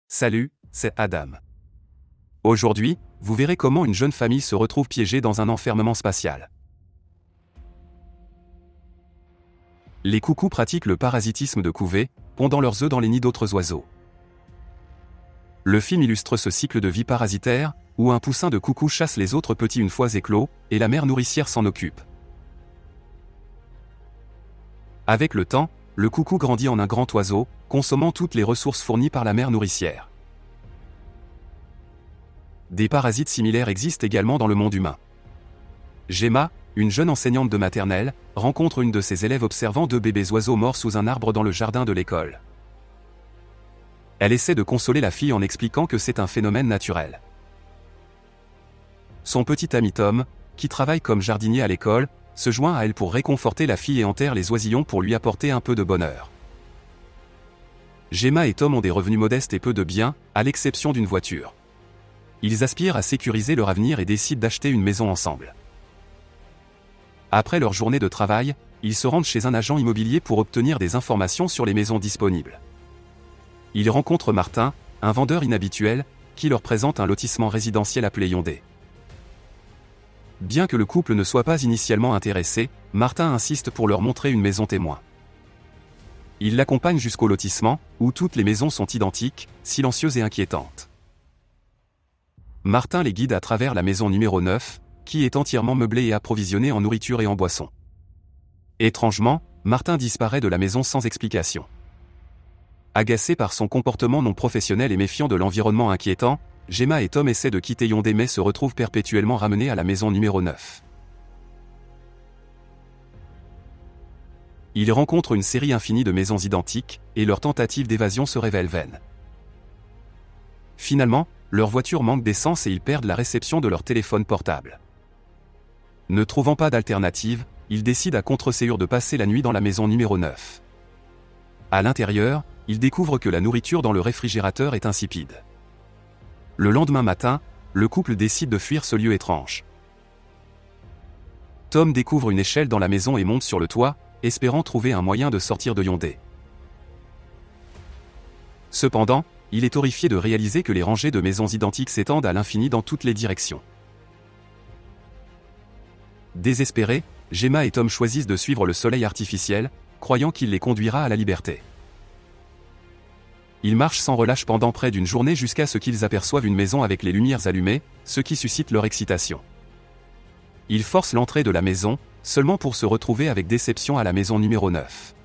Salut, c'est Adam. Aujourd'hui, vous verrez comment une jeune famille se retrouve piégée dans un enfermement spatial. Les coucous pratiquent le parasitisme de couvée, pondant leurs œufs dans les nids d'autres oiseaux. Le film illustre ce cycle de vie parasitaire, où un poussin de coucou chasse les autres petits une fois éclos, et la mère nourricière s'en occupe. Avec le temps, le coucou grandit en un grand oiseau, consommant toutes les ressources fournies par la mère nourricière. Des parasites similaires existent également dans le monde humain. Gemma, une jeune enseignante de maternelle, rencontre une de ses élèves observant deux bébés oiseaux morts sous un arbre dans le jardin de l'école. Elle essaie de consoler la fille en expliquant que c'est un phénomène naturel. Son petit ami Tom, qui travaille comme jardinier à l'école, se joint à elle pour réconforter la fille et enterre les oisillons pour lui apporter un peu de bonheur. Gemma et Tom ont des revenus modestes et peu de biens, à l'exception d'une voiture. Ils aspirent à sécuriser leur avenir et décident d'acheter une maison ensemble. Après leur journée de travail, ils se rendent chez un agent immobilier pour obtenir des informations sur les maisons disponibles. Ils rencontrent Martin, un vendeur inhabituel, qui leur présente un lotissement résidentiel appelé Yondé. Bien que le couple ne soit pas initialement intéressé, Martin insiste pour leur montrer une maison témoin. Il l'accompagne jusqu'au lotissement, où toutes les maisons sont identiques, silencieuses et inquiétantes. Martin les guide à travers la maison numéro 9, qui est entièrement meublée et approvisionnée en nourriture et en boissons. Étrangement, Martin disparaît de la maison sans explication. Agacés par son comportement non professionnel et méfiant de l'environnement inquiétant, Gemma et Tom essaient de quitter Yondé mais se retrouvent perpétuellement ramenés à la maison numéro 9. Ils rencontrent une série infinie de maisons identiques, et leur tentative d'évasion se révèle vaine. Finalement, leur voiture manque d'essence et ils perdent la réception de leur téléphone portable. Ne trouvant pas d'alternative, ils décident à contre-ségur de passer la nuit dans la maison numéro 9. À l'intérieur, ils découvrent que la nourriture dans le réfrigérateur est insipide. Le lendemain matin, le couple décide de fuir ce lieu étrange. Tom découvre une échelle dans la maison et monte sur le toit, espérant trouver un moyen de sortir de Yondé. Cependant, il est horrifié de réaliser que les rangées de maisons identiques s'étendent à l'infini dans toutes les directions. Désespérés, Gemma et Tom choisissent de suivre le soleil artificiel, croyant qu'il les conduira à la liberté. Ils marchent sans relâche pendant près d'une journée jusqu'à ce qu'ils aperçoivent une maison avec les lumières allumées, ce qui suscite leur excitation. Ils forcent l'entrée de la maison, seulement pour se retrouver avec déception à la maison numéro 9.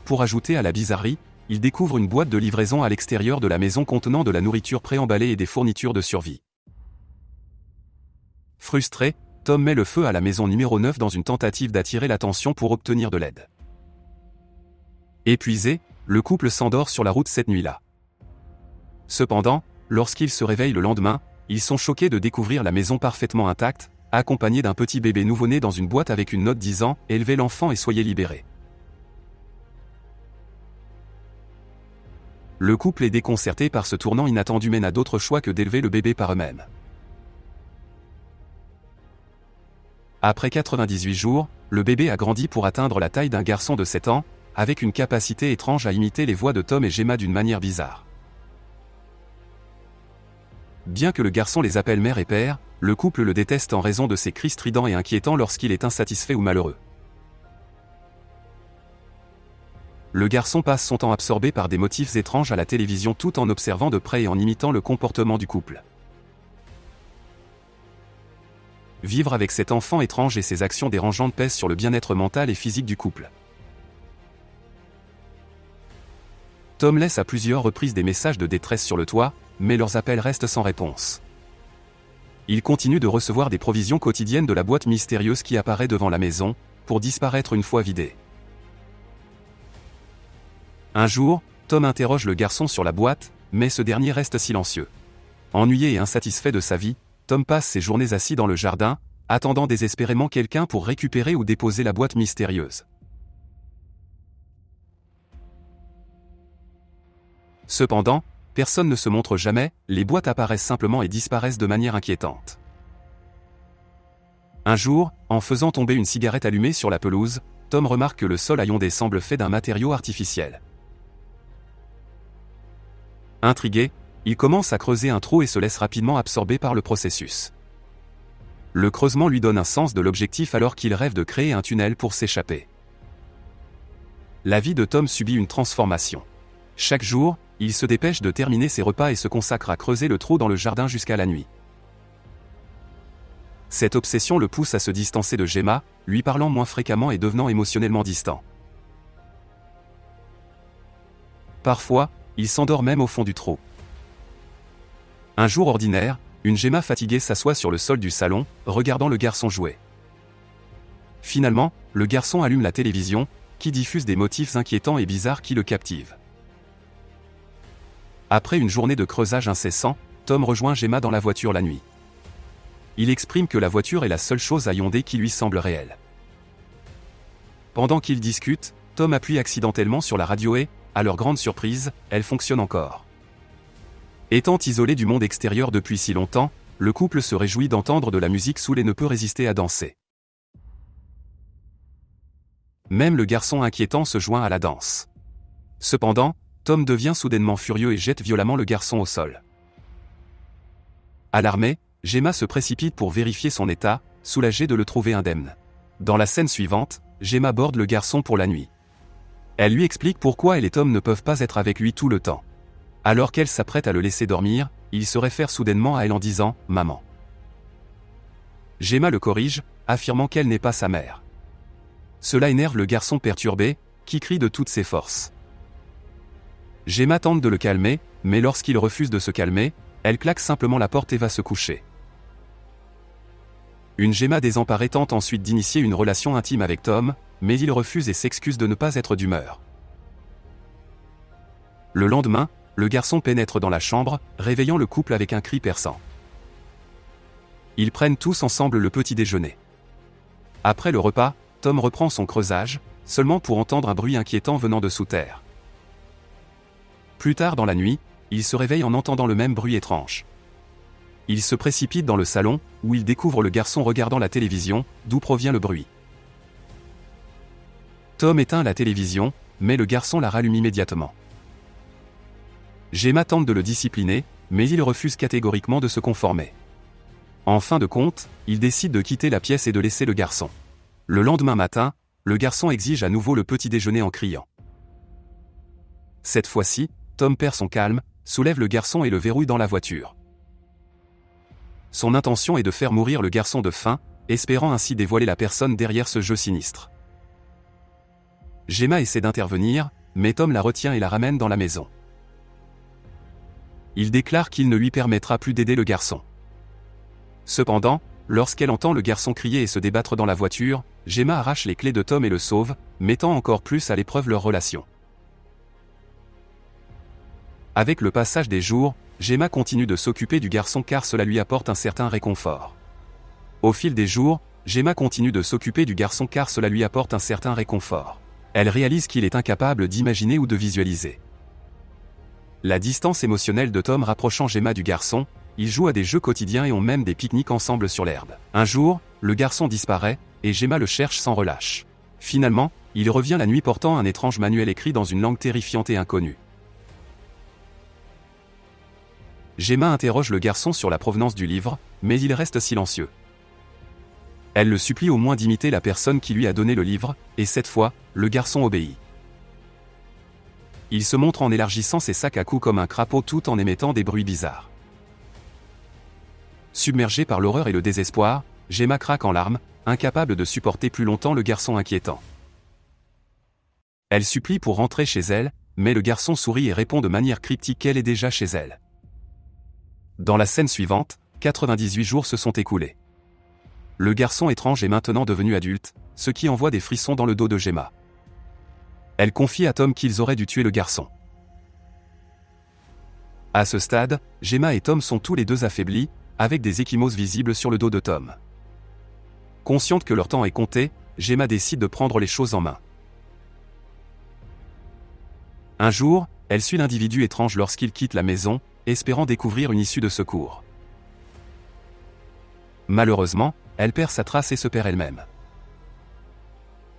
Pour ajouter à la bizarrerie, ils découvrent une boîte de livraison à l'extérieur de la maison contenant de la nourriture préemballée et des fournitures de survie. Frustré, Tom met le feu à la maison numéro 9 dans une tentative d'attirer l'attention pour obtenir de l'aide. Épuisé, le couple s'endort sur la route cette nuit-là. Cependant, lorsqu'ils se réveillent le lendemain, ils sont choqués de découvrir la maison parfaitement intacte, accompagnée d'un petit bébé nouveau-né dans une boîte avec une note disant « Élevez l'enfant et soyez libérés ». Le couple est déconcerté par ce tournant inattendu mais n'a d'autre choix que d'élever le bébé par eux-mêmes. Après 98 jours, le bébé a grandi pour atteindre la taille d'un garçon de 7 ans, avec une capacité étrange à imiter les voix de Tom et Gemma d'une manière bizarre. Bien que le garçon les appelle mère et père, le couple le déteste en raison de ses cris stridents et inquiétants lorsqu'il est insatisfait ou malheureux. Le garçon passe son temps absorbé par des motifs étranges à la télévision tout en observant de près et en imitant le comportement du couple. Vivre avec cet enfant étrange et ses actions dérangeantes pèsent sur le bien-être mental et physique du couple. Tom laisse à plusieurs reprises des messages de détresse sur le toit, mais leurs appels restent sans réponse. Il continue de recevoir des provisions quotidiennes de la boîte mystérieuse qui apparaît devant la maison, pour disparaître une fois vidée. Un jour, Tom interroge le garçon sur la boîte, mais ce dernier reste silencieux. Ennuyé et insatisfait de sa vie, Tom passe ses journées assis dans le jardin, attendant désespérément quelqu'un pour récupérer ou déposer la boîte mystérieuse. Cependant, personne ne se montre jamais, les boîtes apparaissent simplement et disparaissent de manière inquiétante. Un jour, en faisant tomber une cigarette allumée sur la pelouse, Tom remarque que le sol à Yondé semble fait d'un matériau artificiel. Intrigué, il commence à creuser un trou et se laisse rapidement absorber par le processus. Le creusement lui donne un sens de l'objectif alors qu'il rêve de créer un tunnel pour s'échapper. La vie de Tom subit une transformation. Chaque jour, il se dépêche de terminer ses repas et se consacre à creuser le trou dans le jardin jusqu'à la nuit. Cette obsession le pousse à se distancer de Gemma, lui parlant moins fréquemment et devenant émotionnellement distant. Parfois, il s'endort même au fond du trou. Un jour ordinaire, une Gemma fatiguée s'assoit sur le sol du salon, regardant le garçon jouer. Finalement, le garçon allume la télévision, qui diffuse des motifs inquiétants et bizarres qui le captivent. Après une journée de creusage incessant, Tom rejoint Gemma dans la voiture la nuit. Il exprime que la voiture est la seule chose à Hyundai qui lui semble réelle. Pendant qu'ils discutent, Tom appuie accidentellement sur la radio et, à leur grande surprise, elle fonctionne encore. Étant isolé du monde extérieur depuis si longtemps, le couple se réjouit d'entendre de la musique saoule et ne peut résister à danser. Même le garçon inquiétant se joint à la danse. Cependant, Tom devient soudainement furieux et jette violemment le garçon au sol. Alarmée, Gemma se précipite pour vérifier son état, soulagée de le trouver indemne. Dans la scène suivante, Gemma borde le garçon pour la nuit. Elle lui explique pourquoi elle et Tom ne peuvent pas être avec lui tout le temps. Alors qu'elle s'apprête à le laisser dormir, il se réfère soudainement à elle en disant « Maman ». Gemma le corrige, affirmant qu'elle n'est pas sa mère. Cela énerve le garçon perturbé, qui crie de toutes ses forces. Gemma tente de le calmer, mais lorsqu'il refuse de se calmer, elle claque simplement la porte et va se coucher. Une Gemma désemparée tente ensuite d'initier une relation intime avec Tom, mais il refuse et s'excuse de ne pas être d'humeur. Le lendemain, le garçon pénètre dans la chambre, réveillant le couple avec un cri perçant. Ils prennent tous ensemble le petit déjeuner. Après le repas, Tom reprend son creusage, seulement pour entendre un bruit inquiétant venant de sous terre. Plus tard dans la nuit, il se réveille en entendant le même bruit étrange. Il se précipite dans le salon, où il découvre le garçon regardant la télévision, d'où provient le bruit. Tom éteint la télévision, mais le garçon la rallume immédiatement. Gemma tente de le discipliner, mais il refuse catégoriquement de se conformer. En fin de compte, il décide de quitter la pièce et de laisser le garçon. Le lendemain matin, le garçon exige à nouveau le petit déjeuner en criant. Cette fois-ci, Tom perd son calme, soulève le garçon et le verrouille dans la voiture. Son intention est de faire mourir le garçon de faim, espérant ainsi dévoiler la personne derrière ce jeu sinistre. Gemma essaie d'intervenir, mais Tom la retient et la ramène dans la maison. Il déclare qu'il ne lui permettra plus d'aider le garçon. Cependant, lorsqu'elle entend le garçon crier et se débattre dans la voiture, Gemma arrache les clés de Tom et le sauve, mettant encore plus à l'épreuve leur relation. Avec le passage des jours, Gemma continue de s'occuper du garçon car cela lui apporte un certain réconfort. Au fil des jours, Gemma continue de s'occuper du garçon car cela lui apporte un certain réconfort. Elle réalise qu'il est incapable d'imaginer ou de visualiser. La distance émotionnelle de Tom rapprochant Gemma du garçon, ils jouent à des jeux quotidiens et ont même des pique-niques ensemble sur l'herbe. Un jour, le garçon disparaît, et Gemma le cherche sans relâche. Finalement, il revient la nuit portant un étrange manuel écrit dans une langue terrifiante et inconnue. Gemma interroge le garçon sur la provenance du livre, mais il reste silencieux. Elle le supplie au moins d'imiter la personne qui lui a donné le livre, et cette fois, le garçon obéit. Il se montre en élargissant ses sacs à coups comme un crapaud tout en émettant des bruits bizarres. Submergée par l'horreur et le désespoir, Gemma craque en larmes, incapable de supporter plus longtemps le garçon inquiétant. Elle supplie pour rentrer chez elle, mais le garçon sourit et répond de manière cryptique qu'elle est déjà chez elle. Dans la scène suivante, 98 jours se sont écoulés. Le garçon étrange est maintenant devenu adulte, ce qui envoie des frissons dans le dos de Gemma. Elle confie à Tom qu'ils auraient dû tuer le garçon. À ce stade, Gemma et Tom sont tous les deux affaiblis, avec des ecchymoses visibles sur le dos de Tom. Consciente que leur temps est compté, Gemma décide de prendre les choses en main. Un jour, elle suit l'individu étrange lorsqu'il quitte la maison, espérant découvrir une issue de secours. Malheureusement, elle perd sa trace et se perd elle-même.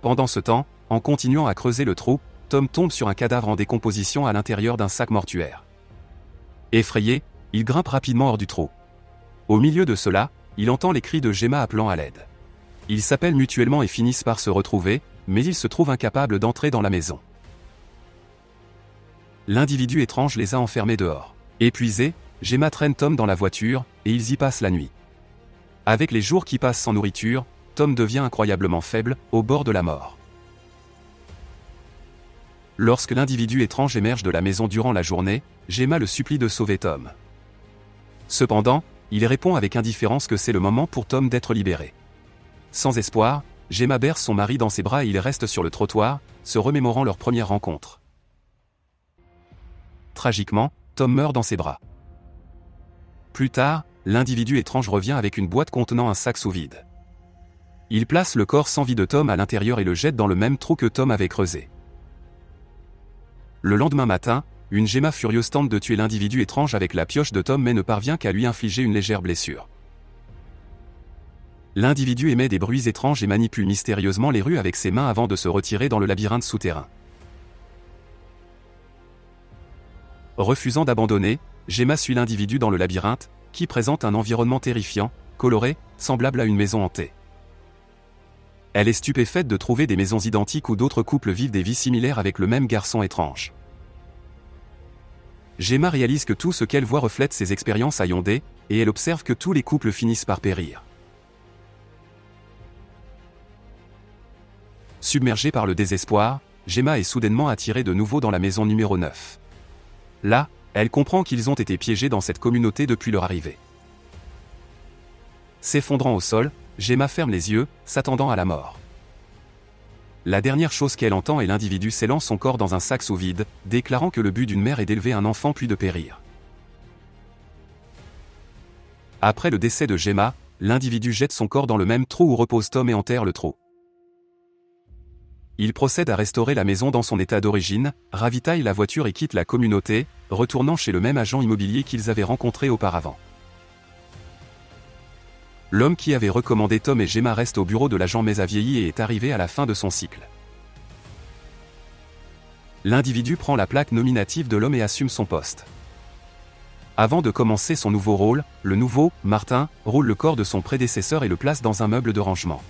Pendant ce temps, en continuant à creuser le trou, Tom tombe sur un cadavre en décomposition à l'intérieur d'un sac mortuaire. Effrayé, il grimpe rapidement hors du trou. Au milieu de cela, il entend les cris de Gemma appelant à l'aide. Ils s'appellent mutuellement et finissent par se retrouver, mais ils se trouvent incapables d'entrer dans la maison. L'individu étrange les a enfermés dehors. Épuisé, Gemma traîne Tom dans la voiture, et ils y passent la nuit. Avec les jours qui passent sans nourriture, Tom devient incroyablement faible, au bord de la mort. Lorsque l'individu étrange émerge de la maison durant la journée, Gemma le supplie de sauver Tom. Cependant, il répond avec indifférence que c'est le moment pour Tom d'être libéré. Sans espoir, Gemma berce son mari dans ses bras et ils restent sur le trottoir, se remémorant leur première rencontre. Tragiquement, Tom meurt dans ses bras. Plus tard, l'individu étrange revient avec une boîte contenant un sac sous vide. Il place le corps sans vie de Tom à l'intérieur et le jette dans le même trou que Tom avait creusé. Le lendemain matin, une Gemma furieuse tente de tuer l'individu étrange avec la pioche de Tom mais ne parvient qu'à lui infliger une légère blessure. L'individu émet des bruits étranges et manipule mystérieusement les rues avec ses mains avant de se retirer dans le labyrinthe souterrain. Refusant d'abandonner, Gemma suit l'individu dans le labyrinthe, qui présente un environnement terrifiant, coloré, semblable à une maison hantée. Elle est stupéfaite de trouver des maisons identiques où d'autres couples vivent des vies similaires avec le même garçon étrange. Gemma réalise que tout ce qu'elle voit reflète ses expériences à Yondé, et elle observe que tous les couples finissent par périr. Submergée par le désespoir, Gemma est soudainement attirée de nouveau dans la maison numéro 9. Là, elle comprend qu'ils ont été piégés dans cette communauté depuis leur arrivée. S'effondrant au sol, Gemma ferme les yeux, s'attendant à la mort. La dernière chose qu'elle entend est l'individu scellant son corps dans un sac sous vide, déclarant que le but d'une mère est d'élever un enfant puis de périr. Après le décès de Gemma, l'individu jette son corps dans le même trou où repose Tom et enterre le trou. Il procède à restaurer la maison dans son état d'origine, ravitaille la voiture et quitte la communauté, retournant chez le même agent immobilier qu'ils avaient rencontré auparavant. L'homme qui avait recommandé Tom et Gemma reste au bureau de l'agent mais a vieilli et est arrivé à la fin de son cycle. L'individu prend la plaque nominative de l'homme et assume son poste. Avant de commencer son nouveau rôle, le nouveau, Martin, roule le corps de son prédécesseur et le place dans un meuble de rangement.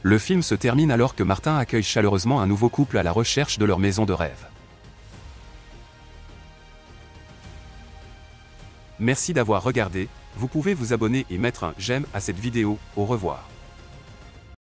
Le film se termine alors que Martin accueille chaleureusement un nouveau couple à la recherche de leur maison de rêve. Merci d'avoir regardé, vous pouvez vous abonner et mettre un j'aime à cette vidéo, au revoir.